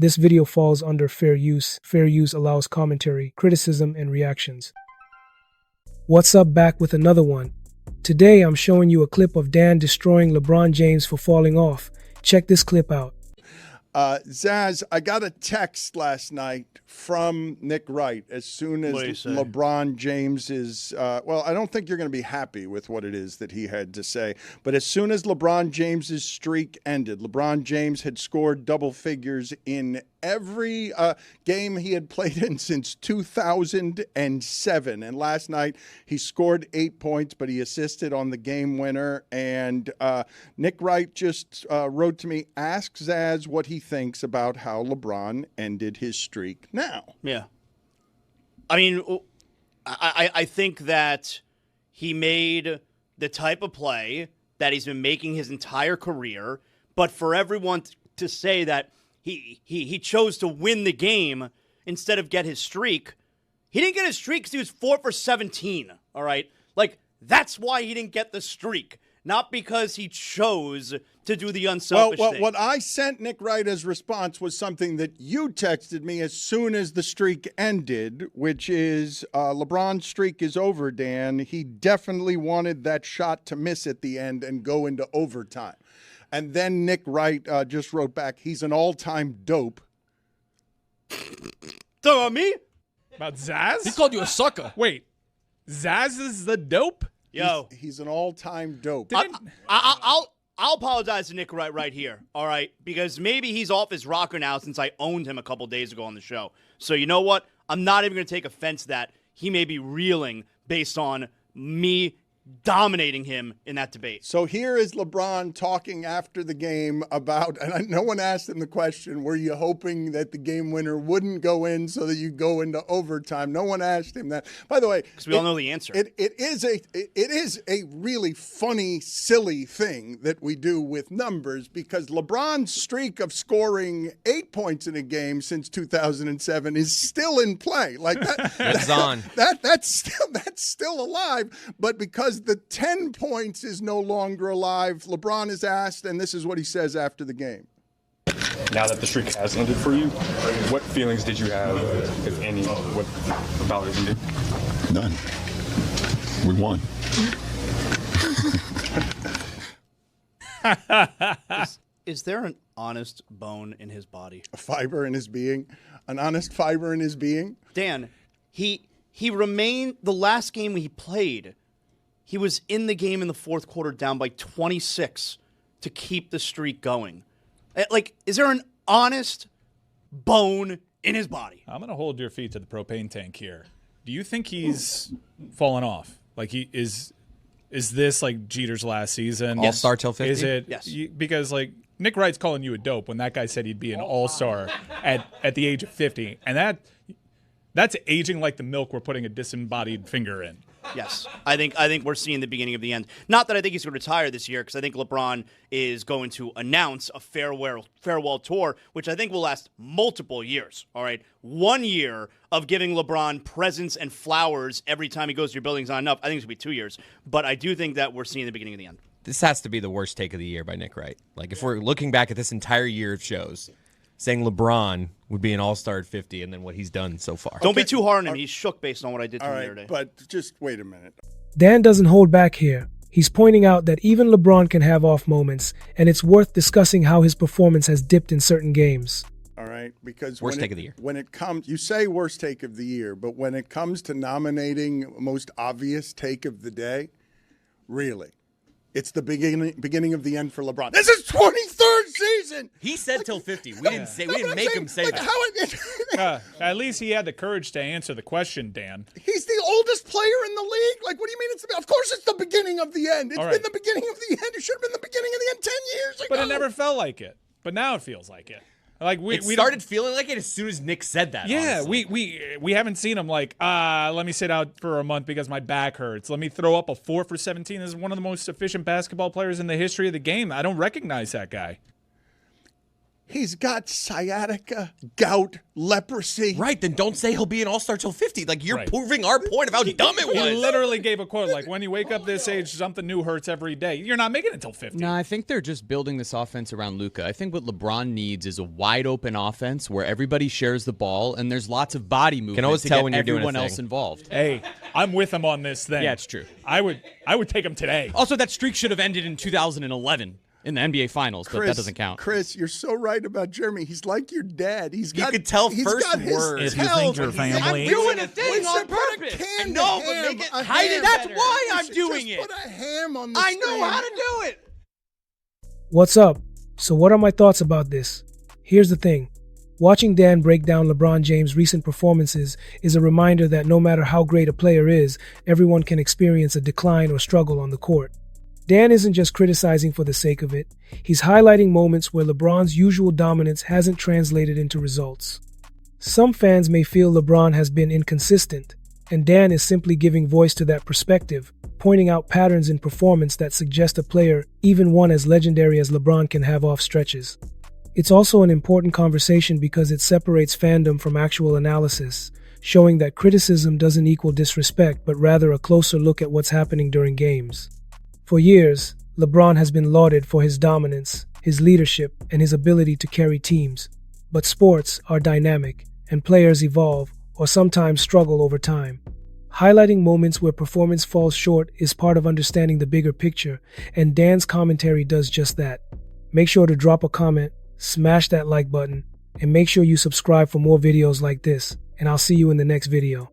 This video falls under fair use. Fair use allows commentary, criticism, and reactions. What's up, back with another one. Today I'm showing you a clip of Dan destroying LeBron James for falling off. Check this clip out. Zaz, I got a text last night from Nick Wright as soon as LeBron James is, well, I don't think you're going to be happy with what it is that he had to say, but as soon as LeBron James's streak ended, LeBron James had scored double figures in every game he had played in since 2007. And last night he scored 8 points, but he assisted on the game winner. And Nick Wright just wrote to me, ask Zaz what he thinks about how LeBron ended his streak now. Yeah. I mean, I think that he made the type of play that he's been making his entire career, but for everyone to say that he chose to win the game instead of get his streak. He didn't get his streak because he was 4 for 17, all right? Like, that's why he didn't get the streak, not because he chose to do the unselfish thing. What I sent Nick Wright as response was something that you texted me as soon as the streak ended, which is LeBron's streak is over, Dan. He definitely wanted that shot to miss at the end and go into overtime. And then Nick Wright just wrote back, he's an all-time dope. Talking about me? About Zaz? He called you a sucker. Wait, Zaz is the dope? Yo. He's an all-time dope. I'll apologize to Nick right here, all right? Because maybe he's off his rocker now since I owned him a couple days ago on the show. So you know what? I'm not even going to take offense that he may be reeling based on me dominating him in that debate. So here is LeBron talking after the game about, and no one asked him the question, were you hoping that the game winner wouldn't go in so that you go into overtime? No one asked him that. By the way, because we all know the answer. It is a really funny, silly thing that we do with numbers, because LeBron's streak of scoring 8 points in a game since 2007 is still in play. Like that's on. That's still alive, but because the 10 points is no longer alive, LeBron is asked, and this is what he says after the game. Now that the streak has ended for you, what feelings did you have, if any, about it ended? None. We won. Is there an honest bone in his body? A fiber in his being? An honest fiber in his being? Dan, he remained, the last game he played, he was in the game in the fourth quarter down by 26 to keep the streak going. Like, is there an honest bone in his body? I'm going to hold your feet to the propane tank here. Do you think he's fallen off? Like, he is this like Jeter's last season? All-star till 50? Is it? Yes. Because, like, Nick Wright's calling you a dope when that guy said he'd be an all-star at the age of 50. And that's aging like the milk we're putting a disembodied finger in. Yes, I think we're seeing the beginning of the end. Not that I think he's going to retire this year, because I think LeBron is going to announce a farewell tour, which I think will last multiple years. All right, 1 year of giving LeBron presents and flowers every time he goes to your building is not enough. I think it's going to be 2 years, but I do think that we're seeing the beginning of the end. This has to be the worst take of the year by Nick Wright. Like, if we're looking back at this entire year of shows, saying LeBron would be an all-star at 50 and then what he's done so far. Don't be too hard on him. He's shook based on what I did to him the other day. But just wait a minute. Dan doesn't hold back here. He's pointing out that even LeBron can have off moments, and it's worth discussing how his performance has dipped in certain games. All right, because worst take of the year. When it comes, you say worst take of the year, but when it comes to nominating most obvious take of the day, really, it's the beginning of the end for LeBron. This is 23rd season. He said till 50. We didn't make him say that. At least he had the courage to answer the question, Dan. He's the oldest player in the league. Like, what do you mean? Of course, it's the beginning of the end. It's been the beginning of the end. It should have been the beginning of the end 10 years ago. But it never felt like it. But now it feels like it. Like we started feeling like it as soon as Nick said that. Yeah, honestly. we haven't seen him like, let me sit out for a month because my back hurts. Let me throw up a 4 for 17. This is one of the most efficient basketball players in the history of the game. I don't recognize that guy. He's got sciatica, gout, leprosy. Right, then don't say he'll be an all-star till 50. Like, you're proving our point of how dumb it was. He literally gave a quote, like, when you wake up this age, something new hurts every day. You're not making it till 50. No, I think they're just building this offense around Luka. I think what LeBron needs is a wide-open offense where everybody shares the ball and there's lots of body movement. Can always to tell get when you're doing everyone a thing. else involved. Hey, I'm with him on this thing. Yeah, it's true. I would take him today. Also, that streak should have ended in 2011 in the NBA Finals, but that doesn't count. Chris, you're so right about Jeremy. He's like your dad. You could tell first word. If you think your family. I'm doing a thing on purpose. I know, but make it hide it. That's why I'm doing it. Put a ham on the I know how to do it. What's up? So what are my thoughts about this? Here's the thing. Watching Dan break down LeBron James' recent performances is a reminder that no matter how great a player is, everyone can experience a decline or struggle on the court. Dan isn't just criticizing for the sake of it. He's highlighting moments where LeBron's usual dominance hasn't translated into results. Some fans may feel LeBron has been inconsistent, and Dan is simply giving voice to that perspective, pointing out patterns in performance that suggest a player, even one as legendary as LeBron, can have off stretches. It's also an important conversation because it separates fandom from actual analysis, showing that criticism doesn't equal disrespect, but rather a closer look at what's happening during games. For years, LeBron has been lauded for his dominance, his leadership, and his ability to carry teams. But sports are dynamic, and players evolve or sometimes struggle over time. Highlighting moments where performance falls short is part of understanding the bigger picture, and Dan's commentary does just that. Make sure to drop a comment, smash that like button, and make sure you subscribe for more videos like this, and I'll see you in the next video.